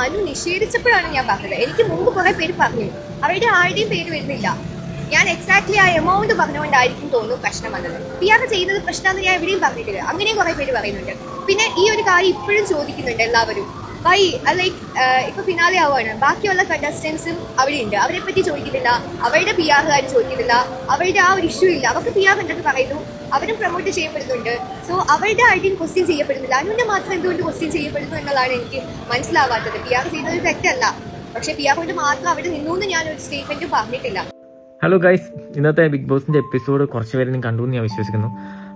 അനു നിഷേധിച്ചപ്പോഴാണ് ഞാൻ പറഞ്ഞത്. എനിക്ക് മുമ്പ് കുറെ പേര് പറഞ്ഞു, അവരുടെ ആരുടെയും പേര് വരുന്നില്ല. ഞാൻ എക്സാക്ട്ലി ആ എമൗണ്ട് പറഞ്ഞുകൊണ്ടായിരിക്കും തോന്നുന്നു പ്രശ്നം വന്നത്. PR ചെയ്യുന്നത് പ്രശ്നമാണെന്ന് ഞാൻ എവിടെയും പറഞ്ഞിട്ടില്ല. അങ്ങനെയും കുറെ പേര് പറയുന്നുണ്ട്. പിന്നെ ഈ ഒരു കാര്യം ഇപ്പോഴും ചോദിക്കുന്നുണ്ട് എല്ലാവരും. വൈ ലൈക്ക് ഇപ്പൊ ഫിനാലെ ആവുകയാണ്, ബാക്കിയുള്ള കണ്ടസ്റ്റൻസും അവിടെ ഉണ്ട്, അവരെ പറ്റി ചോദിക്കുന്നില്ല, അവരുടെ PR ചോദിക്കുന്നില്ല, അവരുടെ ആ ഒരു ഇഷ്യൂ ഇല്ല. അവർക്ക് PR ഉണ്ടെന്ന് പറയുന്നു, അവരും പ്രൊമോട്ട് ചെയ്യപ്പെടുന്നുണ്ട്. സോ അവരുടെ ആരുടെയും ക്വസ്റ്റ്യൻ ചെയ്യപ്പെടുന്നില്ല. അനുവിന്റെ മാത്രം എന്തുകൊണ്ട് ക്വസ്റ്റ്യൻ ചെയ്യപ്പെടുന്നു എന്നുള്ളതാണ് എനിക്ക് മനസ്സിലാവാത്തത്. PR ചെയ്തത് തെറ്റല്ല, പക്ഷെ PR കൊണ്ട് മാത്രം അവിടെ നിന്നു എന്ന് ഞാനൊരു സ്റ്റേറ്റ്മെന്റും പറഞ്ഞിട്ടില്ല. ഹലോ ഗൈസ്, ഇന്നത്തെ ബിഗ് ബോസിന്റെ എപ്പിസോഡ് കുറച്ച് പേര് ഞാൻ കണ്ടു എന്ന് ഞാൻ വിശ്വസിക്കുന്നു.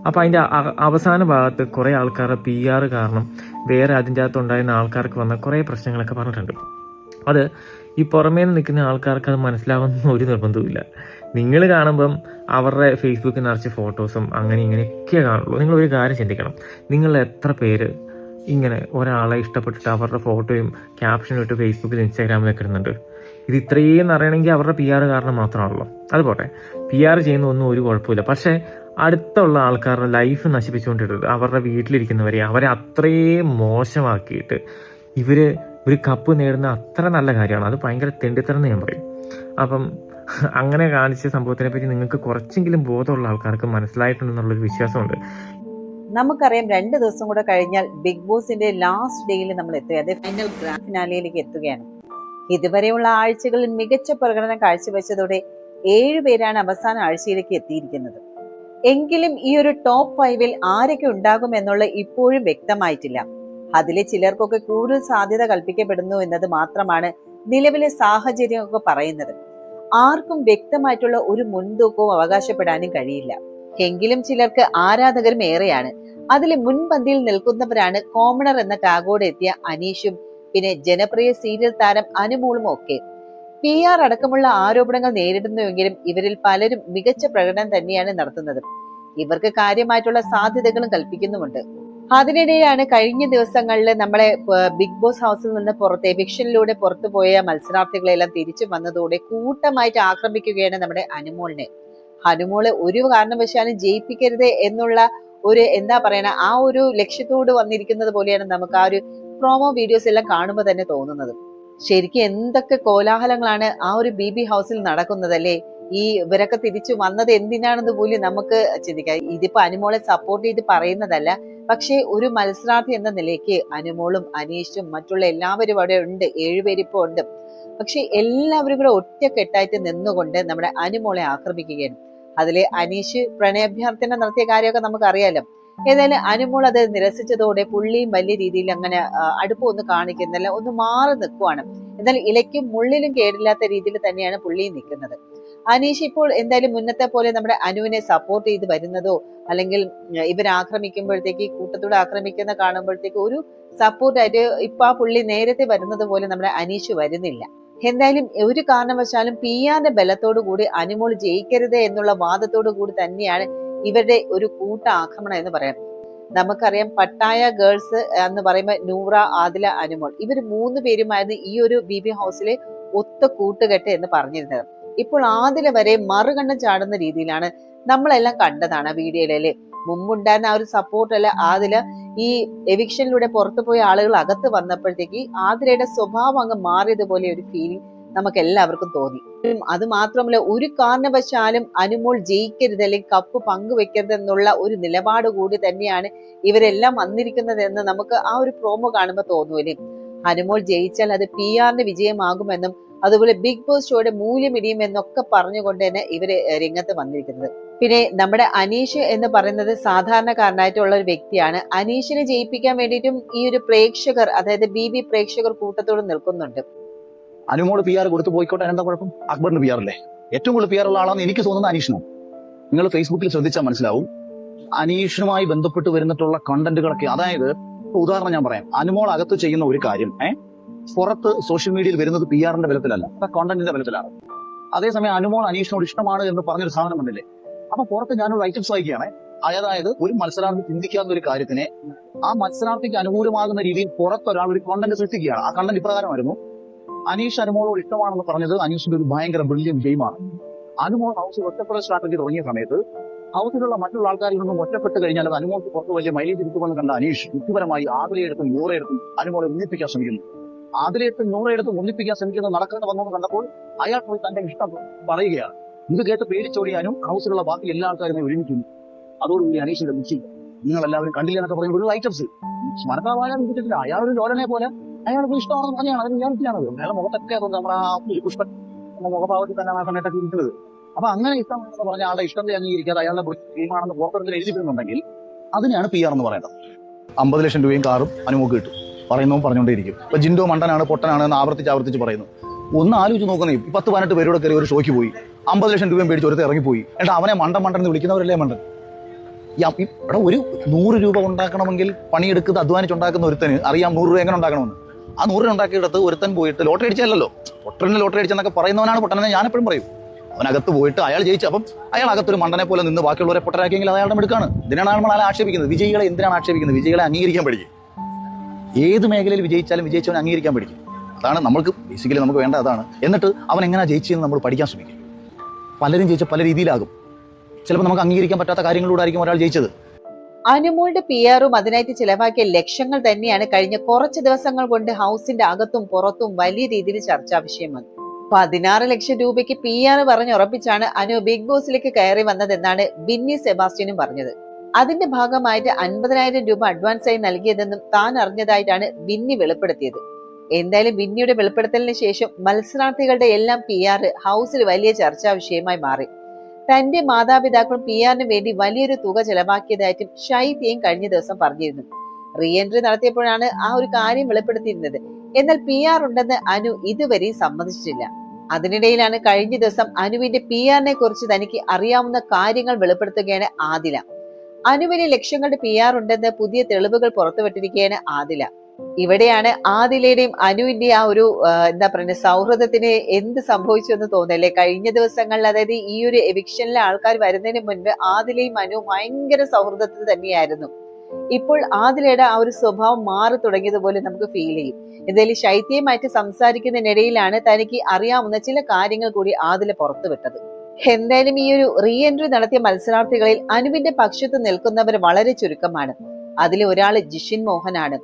അപ്പോൾ അതിന്റെ അവസാന ഭാഗത്ത് കുറേ ആൾക്കാരുടെ PR കാരണം വേറെ അതിൻ്റെ അകത്തുണ്ടായിരുന്ന ആൾക്കാർക്ക് വന്ന കുറേ പ്രശ്നങ്ങളൊക്കെ പറഞ്ഞിട്ടുണ്ട്. അത് ഈ പുറമേ നിന്ന് നിൽക്കുന്ന ആൾക്കാർക്ക് അത് മനസ്സിലാവുന്ന ഒരു നിർബന്ധവുമില്ല. നിങ്ങൾ കാണുമ്പം അവരുടെ ഫേസ്ബുക്കിൽ നിറച്ച് ഫോട്ടോസും അങ്ങനെ ഇങ്ങനെയൊക്കെ കാണുള്ളൂ. നിങ്ങൾ ഒരു കാര്യം ചിന്തിക്കണം, നിങ്ങൾ എത്ര പേര് ഇങ്ങനെ ഒരാളെ ഇഷ്ടപ്പെട്ടിട്ട് അവരുടെ ഫോട്ടോയും ക്യാപ്ഷനും ഇട്ട് ഫേസ്ബുക്കിൽ ഇൻസ്റ്റാഗ്രാമിലൊക്കെ ഇടുന്നുണ്ട്. ഇത് ഇത്രയും അറിയണമെങ്കിൽ അവരുടെ PR കാരണം മാത്രമാണല്ലോ. അതുപോട്ടെ, PR ചെയ്യുന്ന ഒന്നും ഒരു കുഴപ്പമില്ല. പക്ഷേ അടുത്തുള്ള ആൾക്കാരുടെ ലൈഫ് നശിപ്പിച്ചുകൊണ്ടിരുന്നത്, അവരുടെ വീട്ടിലിരിക്കുന്നവരെ അവരെ അത്രയും മോശമാക്കിയിട്ട് ഇവര് ഒരു കപ്പ് നേടുന്ന അത്ര നല്ല കാര്യമാണ്. അത് ഭയങ്കര തെണ്ടിത്തരം എന്ന് ഞാൻ പറയും. അപ്പം അങ്ങനെ കാണിച്ച സംഭവത്തിനെ പറ്റി നിങ്ങൾക്ക് കുറച്ചെങ്കിലും ബോധമുള്ള ആൾക്കാർക്ക് മനസ്സിലായിട്ടുണ്ടെന്നുള്ളൊരു വിശ്വാസമുണ്ട്. നമുക്കറിയാം 2 ദിവസം കൂടെ കഴിഞ്ഞാൽ ബിഗ് ബോസിന്റെ ലാസ്റ്റ് ഡേയിൽ നമ്മൾ എത്തുക, അതായത് ഫൈനൽ ഗ്രാൻഡ് ഫിനാലയിലേക്ക് എത്തുകയാണ്. ഇതുവരെയുള്ള ആഴ്ചകളിൽ മികച്ച പ്രകടനം കാഴ്ചവെച്ചതോടെ 7 പേരാണ് അവസാന ആഴ്ചയിലേക്ക് എത്തിയിരിക്കുന്നത്. എങ്കിലും ഈ ഒരു ടോപ്പ് 5-ൽ ആരൊക്കെ ഉണ്ടാകും എന്നുള്ള ഇപ്പോഴും വ്യക്തമായിട്ടില്ല. അതിലെ ചിലർക്കൊക്കെ കൂടുതൽ സാധ്യത കൽപ്പിക്കപ്പെടുന്നു എന്നത് മാത്രമാണ് നിലവിലെ സാഹചര്യമൊക്കെ പറയുന്നത്. ആർക്കും വ്യക്തമായിട്ടുള്ള ഒരു മുൻതൂക്കവും അവകാശപ്പെടാനും കഴിയില്ല. എങ്കിലും ചിലർക്ക് ആരാധകരും ഏറെയാണ്. അതിൽ മുൻപന്തിയിൽ നിൽക്കുന്നവരാണ് കോമണർ എന്ന ടാഗോടെ എത്തിയ അനീഷും പിന്നെ ജനപ്രിയ സീരിയൽ താരം അനുമോളും ഒക്കെ. PR അടക്കമുള്ള ആരോപണങ്ങൾ നേരിടുന്നുവെങ്കിലും ഇവരിൽ പലരും മികച്ച പ്രകടനം തന്നെയാണ് നടത്തുന്നത്. ഇവർക്ക് കാര്യമായിട്ടുള്ള സാധ്യതകളും കൽപ്പിക്കുന്നുമുണ്ട്. അതിനിടെയാണ് കഴിഞ്ഞ ദിവസങ്ങളിൽ നമ്മളെ ബിഗ് ബോസ് ഹൗസിൽ നിന്ന് എവിക്ഷനിലൂടെ പുറത്തുപോയ മത്സരാർത്ഥികളെല്ലാം തിരിച്ചു വന്നതോടെ കൂട്ടമായിട്ട് ആക്രമിക്കുകയാണ് നമ്മുടെ അനുമോളിനെ. അനുമോളെ ഒരു കാരണവശാലും ജയിപ്പിക്കരുത് എന്നുള്ള ഒരു ആ ഒരു ലക്ഷ്യത്തോട് വന്നിരിക്കുന്നത് പോലെയാണ് നമുക്ക് ആ ഒരു പ്രോമോ വീഡിയോസ് എല്ലാം കാണുമ്പോൾ തന്നെ തോന്നുന്നത്. ശരിക്കും എന്തൊക്കെ കോലാഹലങ്ങളാണ് ആ ഒരു BB ഹൗസിൽ നടക്കുന്നതല്ലേ. ഈ ഇവരൊക്കെ തിരിച്ചു വന്നത് എന്തിനാണെന്ന് പോലും നമുക്ക് ചിന്തിക്കാം. ഇതിപ്പോ അനുമോളെ സപ്പോർട്ട് ചെയ്ത് പറയുന്നതല്ല, പക്ഷേ ഒരു മത്സരാർത്ഥി എന്ന നിലയ്ക്ക് അനുമോളും അനീഷും മറ്റുള്ള എല്ലാവരും അവിടെ ഉണ്ട്. 7 പേരിപ്പോ ഉണ്ട്. പക്ഷെ എല്ലാവരും കൂടെ ഒറ്റക്കെട്ടായിട്ട് നിന്നുകൊണ്ട് നമ്മുടെ അനുമോളെ ആക്രമിക്കുകയാണ്. അതിലെ അനീഷ് പ്രണയാഭ്യർത്ഥന നടത്തിയ കാര്യമൊക്കെ നമുക്ക് അറിയാലോ. ഏതായാലും അനുമോൾ അത് നിരസിച്ചതോടെ പുള്ളിയും വലിയ രീതിയിൽ അങ്ങനെ അടുപ്പമൊന്നും കാണിക്കുന്നില്ല, ഒന്ന് മാറി നിൽക്കുവാണ്. എന്നാൽ ഇലയ്ക്കും മുള്ളിലും കേടില്ലാത്ത രീതിയിൽ തന്നെയാണ് പുള്ളി നിൽക്കുന്നത്. അനീഷ് ഇപ്പോൾ എന്തായാലും മുന്നത്തെ പോലെ നമ്മുടെ അനുവിനെ സപ്പോർട്ട് ചെയ്ത് വരുന്നതോ അല്ലെങ്കിൽ ഇവർ ആക്രമിക്കുമ്പോഴത്തേക്ക് കൂട്ടത്തോടെ ആക്രമിക്കുന്ന കാണുമ്പോഴത്തേക്ക് ഒരു സപ്പോർട്ടായിട്ട് ഇപ്പൊ ആ പുള്ളി നേരത്തെ വരുന്നത് പോലെ നമ്മുടെ അനീഷ് വരുന്നില്ല. എന്തായാലും ഒരു കാരണവശാലും PR ബലത്തോടു കൂടി അനുമോൾ ജയിക്കരുത് എന്നുള്ള വാദത്തോടു കൂടി തന്നെയാണ് ഇവരുടെ ഒരു കൂട്ട ആക്രമണം എന്ന് പറയാം. നമുക്കറിയാം പട്ടായ ഗേൾസ് എന്ന് പറയുമ്പോൾ നൂറ, ആദില, അനുമോൾ ഇവർ 3 പേരുമായിരുന്നു ഈ ഒരു BB ഹൗസിലെ ഒത്ത കൂട്ടുകെട്ട് എന്ന് പറഞ്ഞിരുന്നത്. ഇപ്പോൾ ആദില വരെ മറുകണ്ണം ചാടുന്ന രീതിയിലാണ് നമ്മളെല്ലാം കണ്ടതാണ് വീഡിയോയിലെ. മുമ്പുണ്ടായിരുന്ന ആ ഒരു സപ്പോർട്ടല്ല ആദില ഈ എവിക്ഷനിലൂടെ പുറത്തുപോയ ആളുകൾ അകത്ത് വന്നപ്പോഴത്തേക്ക് ആദിലയുടെ സ്വഭാവം അങ്ങ് മാറിയതുപോലെ ഒരു ഫീലിംഗ് നമുക്ക് എല്ലാവർക്കും തോന്നി. അത് മാത്രമല്ല, ഒരു കാരണവശാലും അനുമോൾ ജയിക്കരുത് അല്ലെങ്കിൽ കപ്പ് പങ്കുവെക്കരുത് എന്നുള്ള ഒരു നിലപാട് കൂടി തന്നെയാണ് ഇവരെല്ലാം വന്നിരിക്കുന്നത് എന്ന് നമുക്ക് ആ ഒരു പ്രോമോ കാണുമ്പോൾ തോന്നൂലേ. അനുമോൾ ജയിച്ചാൽ അത് PR വിജയമാകുമെന്നും അതുപോലെ ബിഗ് ബോസ് ഷോയുടെ മൂല്യം എന്നൊക്കെ പറഞ്ഞുകൊണ്ട് തന്നെ ഇവര് രംഗത്ത് വന്നിരിക്കുന്നത്. പിന്നെ നമ്മുടെ അനീഷ് എന്ന് പറയുന്നത് സാധാരണക്കാരനായിട്ടുള്ള ഒരു വ്യക്തിയാണ്. അനീഷിനെ ജയിപ്പിക്കാൻ വേണ്ടിയിട്ടും ഈ ഒരു പ്രേക്ഷകർ, അതായത് BB പ്രേക്ഷകർ കൂട്ടത്തോട് നിൽക്കുന്നുണ്ട്. അനുമോള് PR കൊടുത്തു പോയിക്കോട്ടെ, എന്താ കുഴപ്പം? അക്ബറിന് PR അല്ലേ? ഏറ്റവും കൂടുതൽ PR ഉള്ള ആളാണെന്ന് എനിക്ക് തോന്നുന്നത് അനീഷിനാണ്. നിങ്ങൾ ഫേസ്ബുക്കിൽ ശ്രദ്ധിച്ചാൽ മനസ്സിലാവും, അനീഷുമായി ബന്ധപ്പെട്ട് വരുന്നിട്ടുള്ള കണ്ടന്റുകളൊക്കെ. അതായത് ഉദാഹരണം ഞാൻ പറയാം, അനുമോൾ അകത്ത് ചെയ്യുന്ന ഒരു കാര്യം പുറത്ത് സോഷ്യൽ മീഡിയയിൽ വരുന്നത് PR ബലത്തിലല്ല, കോണ്ടന്റിന്റെ ബലത്തിലാണ്. അതേസമയം അനുമോൾ അനീഷിനോട് ഇഷ്ടമാണ് എന്ന് പറഞ്ഞൊരു സാധനം വന്നില്ലേ, അപ്പൊ പുറത്ത് ഞാനൊരു ഐറ്റംസ് വായിക്കുകയാണ്. അതായത് ഒരു മത്സരാർത്ഥി ചിന്തിക്കാവുന്ന ഒരു കാര്യത്തിനെ ആ മത്സരാർത്ഥിക്ക് അനുകൂലമാകുന്ന രീതിയിൽ പുറത്തൊരാൾ ഒരു കോണ്ടന്റ് സൃഷ്ടിക്കുകയാണ്. ആ കണ്ടന്റ് ഇപ്രകാരമായിരുന്നു: അനീഷ് അനുമോളോട് ഇഷ്ടമാണെന്ന് പറഞ്ഞത് അനീഷിന്റെ ഒരു ഭയങ്കര ബ്രില്യൻ ഗെയിമാണ്. അനുമോൾ ഹൗസിൽ ഒറ്റപ്പെടൽ സ്ട്രാറ്റജി തുടങ്ങിയ സമയത്ത് ഹൗസിലുള്ള മറ്റുള്ള ആൾക്കാരിൽ നിന്നും ഒറ്റപ്പെട്ട് കഴിഞ്ഞാൽ അത് അനുമോൾക്ക് പുറത്ത് വലിയ മൈലേജ് കിട്ടുമെന്ന് കണ്ട അനീഷ് ബുദ്ധിപരമായി ആദിലയെടുത്തും യൂറയെടുത്തും അനുമോളെ ഉന്നയിപ്പിക്കാൻ ശ്രമിക്കുന്നു. അതിലേക്ക് 100 എടുത്ത് ഒന്നിപ്പിക്കാൻ ശ്രമിക്കുന്നത് നടക്കുന്നത് വന്നത് കണ്ടപ്പോൾ അയാൾ പോയി തന്റെ ഇഷ്ടം പറയുകയാണ്. ഇത് കേട്ട് പേടിച്ചോടിയാനും ഹൗസിലുള്ള ബാക്കി എല്ലാ ആൾക്കാരും ഒരുമിക്കുന്നു. അതോടുകൂടി അനീഷിന്റെ മിച്ചി നിങ്ങൾ എല്ലാവരും കണ്ടില്ല എന്നൊക്കെ പറയുന്ന ഒരു ഐറ്റംസ് സ്മരണമായ വിധിച്ചിട്ടില്ല. അയാൾ ഒരു ലോലനെ പോലെ അയാൾക്ക് ഇഷ്ടമാണെന്ന് പറഞ്ഞാണ്. അതിന് വിചാരിച്ചാണത് അയാളുടെ മുഖത്തൊക്കെ അതുകൊണ്ട് നമ്മുടെ ആ പുഷ്പൻ മുഖഭാവത്തിൽ തന്നെ ആ സമയത്തൊക്കെ ഇരിക്കുന്നത്. അപ്പൊ അങ്ങനെ ഇഷ്ടമാണെന്ന് പറഞ്ഞ ആളുടെ ഇഷ്ടത്തെ അംഗീകരിക്കാതെ അയാളുടെ ഗെയിമാണെന്ന് പുറത്തെടുത്തിൽ എഴുതിയിട്ടുണ്ടെങ്കിൽ അതിനെയാണ് PR എന്ന് പറയുന്നത്. 50 ലക്ഷം രൂപയും കാറും അനുമോക്ക് കിട്ടും. പറയുന്നതും പറഞ്ഞുകൊണ്ടേയിരിക്കും. ഇപ്പൊ ജിൻഡോ മണ്ടനാണ് പൊട്ടനാണ് എന്ന് ആവർത്തിച്ച് പറയുന്നു. ഒന്ന് ആലോചിച്ച് നോക്കുന്നേ, 10-18 പേരോടെ കയറി ഒരു ഷോയ്ക്ക് പോയി 50 ലക്ഷം രൂപയും പേടിച്ച് ഒരുത്ത് ഇറങ്ങിപ്പോയി. എന്നിട്ട് അവനെ മണ്ടൻ എന്ന് വിളിക്കുന്നവരല്ലേ മണ്ടൻ. ഇവിടെ ഒരു 100 രൂപ ഉണ്ടാക്കണമെങ്കിൽ പണിയെടുക്കുന്നത് അധ്വാനിച്ചുണ്ടാക്കുന്ന ഒരുത്തന് അറിയാം 100 രൂപ എങ്ങനെ ഉണ്ടാക്കണമെന്ന്. ആ 100 രൂപ ഉണ്ടാക്കിയെടുത്ത് ഒരുത്തൻ പോയിട്ട് ലോട്ടറി അടിച്ചല്ലോ, പൊട്ടന് ലോട്ടറി അടിച്ചെന്നൊക്കെ പറയുന്നവനാണ് പൊട്ടനെന്ന് ഞാൻ എപ്പോഴും പറയും. അവനകത്ത് പോയിട്ട് അയാൾ ജയിച്ചു. അപ്പം അയാൾ അകത്തൊരു മണ്ടനെ പോലെ നിന്ന് ബാക്കിയുള്ളവരെ പൊട്ടരാക്കിയെങ്കിൽ അത് അയാളുടെ മിടുക്കാണ്. ഇതിനാണ് നമ്മൾ അയാളെ ആക്ഷേപിക്കുന്നത്. വിജയികളെ എന്തിനാണ് ആക്ഷേപിക്കുന്നത്? വിജയികളെ അംഗീകരിക്കാൻ പഠിക്കും. ഏത് മേഖലയിൽ വിജയിച്ചാലും വിജയിച്ചവനെ അംഗീകരിക്കാൻ പഠിക്കും. അതാണ് നമ്മൾക്ക് ബേസിക്കലി നമുക്ക് വേണ്ട അതാണ്. എന്നിട്ട് അവൻ എങ്ങനെ ജയിച്ചെന്ന് നമ്മൾ പഠിക്കാൻ ശ്രമിക്കും. പലരും ജയിച്ച പല രീതിയിലാകും. ചിലപ്പോൾ നമുക്ക് അംഗീകരിക്കാൻ പറ്റാത്ത കാര്യങ്ങളിലൂടെ ആയിരിക്കും ഒരാൾ ജയിച്ചത്. അനുമോളുടെ PR-ഉം അതിനായിട്ട് ചിലവാക്കിയ ലക്ഷങ്ങൾ തന്നെയാണ് കഴിഞ്ഞ കുറച്ച് ദിവസങ്ങൾ കൊണ്ട് ഹൗസിന്റെ അകത്തും പുറത്തും വലിയ രീതിയിൽ ചർച്ചാ വിഷയമാണ്. 16 ലക്ഷം രൂപയ്ക്ക് PR പറഞ്ഞുറപ്പിച്ചാണ് അനു ബിഗ് ബോസിലേക്ക് കയറി വന്നതെന്നാണ് ബിന്നി സെബാസ്റ്റ്യനും പറഞ്ഞത്. അതിന്റെ ഭാഗമായിട്ട് 50,000 രൂപ അഡ്വാൻസായി നൽകിയതെന്നും താൻ അറിഞ്ഞതായിട്ടാണ് ബിന്നി വെളിപ്പെടുത്തിയത്. എന്തായാലും ബിന്നിയുടെ വെളിപ്പെടുത്തലിന് ശേഷം മത്സരാർത്ഥികളുടെ എല്ലാം PR ഹൗസിൽ വലിയ ചർച്ചാ വിഷയമായി മാറി. തന്റെ മാതാപിതാക്കളും PR-ന് വേണ്ടി വലിയൊരു തുക ചെലവാക്കിയതായിട്ടും ഷൈത്യയും കഴിഞ്ഞ ദിവസം പറഞ്ഞിരുന്നു. റീ എൻട്രി നടത്തിയപ്പോഴാണ് ആ ഒരു കാര്യം വെളിപ്പെടുത്തിയിരുന്നത്. എന്നാൽ PR ഉണ്ടെന്ന് അനു ഇതുവരെയും സമ്മതിച്ചിട്ടില്ല. അതിനിടയിലാണ് കഴിഞ്ഞ ദിവസം അനുവിന്റെ PR-നെ കുറിച്ച് തനിക്ക് അറിയാവുന്ന കാര്യങ്ങൾ വെളിപ്പെടുത്തുകയാണ് ആദില. അനുവിന് ലക്ഷങ്ങളുടെ PR ഉണ്ടെന്ന് പുതിയ തെളിവുകൾ പുറത്തുവിട്ടിരിക്കുകയാണ് ആദില. ഇവിടെയാണ് ആദിലയുടെയും അനുവിന്റെ ആ ഒരു സൗഹൃദത്തിന് എന്ത് സംഭവിച്ചു എന്ന് തോന്നല്ലേ. കഴിഞ്ഞ ദിവസങ്ങളിൽ, അതായത് ഈ ഒരു എവിക്ഷനിലെ ആൾക്കാർ വരുന്നതിന് മുൻപ് ആദിലയും അനുവും ഭയങ്കര സൗഹൃദത്തിൽ തന്നെയായിരുന്നു. ഇപ്പോൾ ആദിലയുടെ ആ ഒരു സ്വഭാവം മാറി തുടങ്ങിയതുപോലെ നമുക്ക് ഫീൽ ചെയ്യും. എന്തായാലും ശൈത്യയുമായിട്ട് സംസാരിക്കുന്നതിനിടയിലാണ് തനിക്ക് അറിയാവുന്ന ചില കാര്യങ്ങൾ കൂടി ആദില പുറത്തുവിട്ടത്. എന്തായാലും ഈ ഒരു റീ എൻട്രി നടത്തിയ മത്സരാർത്ഥികളിൽ അനുവിന്റെ പക്ഷത്ത് നിൽക്കുന്നവർ വളരെ ചുരുക്കമാണ്. അതിൽ ഒരാൾ ജിഷിൻ മോഹനാണ്.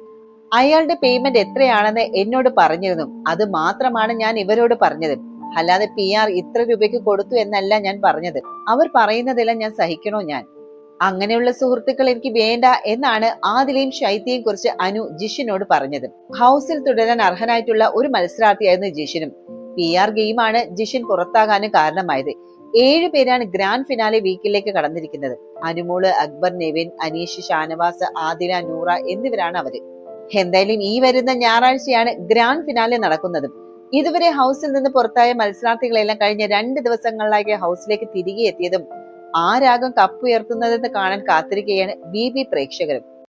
അയാളുടെ പേയ്മെന്റ് എത്രയാണെന്ന് എന്നോട് പറഞ്ഞിരുന്നു. അത് മാത്രമാണ് ഞാൻ ഇവരോട് പറഞ്ഞത്. അല്ലാതെ PR ഇത്ര രൂപയ്ക്ക് കൊടുത്തു എന്നല്ല ഞാൻ പറഞ്ഞത്. അവർ പറയുന്നതെല്ലാം ഞാൻ സഹിക്കണോ? ഞാൻ അങ്ങനെയുള്ള സുഹൃത്തുക്കൾ എനിക്ക് വേണ്ട എന്നാണ് ആദിലയും ശൈത്യയും കുറിച്ച് അനു ജിഷിനോട് പറഞ്ഞത്. ഹൗസിൽ തുടരാൻ അർഹനായിട്ടുള്ള ഒരു മത്സരാർത്ഥിയായിരുന്നു ജിഷിനും. PR ഗെയിമാണ് ജിഷിൻ പുറത്താകാനും കാരണമായത്. 7 പേരാണ് ഗ്രാൻഡ് ഫിനാലെ വീക്കിലേക്ക് കടന്നിരിക്കുന്നത്. അനുമോള്, അക്ബർ, നെവിൻ, അനീഷ്, ഷാനവാസ്, ആദില, നൂറ എന്നിവരാണ് അവര്. എന്തായാലും ഈ വരുന്ന ഞായറാഴ്ചയാണ് ഗ്രാൻഡ് ഫിനാലെ നടക്കുന്നത്. ഇതുവരെ ഹൗസിൽ നിന്ന് പുറത്തായ മത്സരാർത്ഥികളെല്ലാം കഴിഞ്ഞ 2 ദിവസങ്ങളിലായി ഹൗസിലേക്ക് തിരികെ എത്തിയതും ആരാകും കപ്പുയർത്തുന്നതെന്ന് കാണാൻ കാത്തിരിക്കുകയാണ് BB പ്രേക്ഷകരും.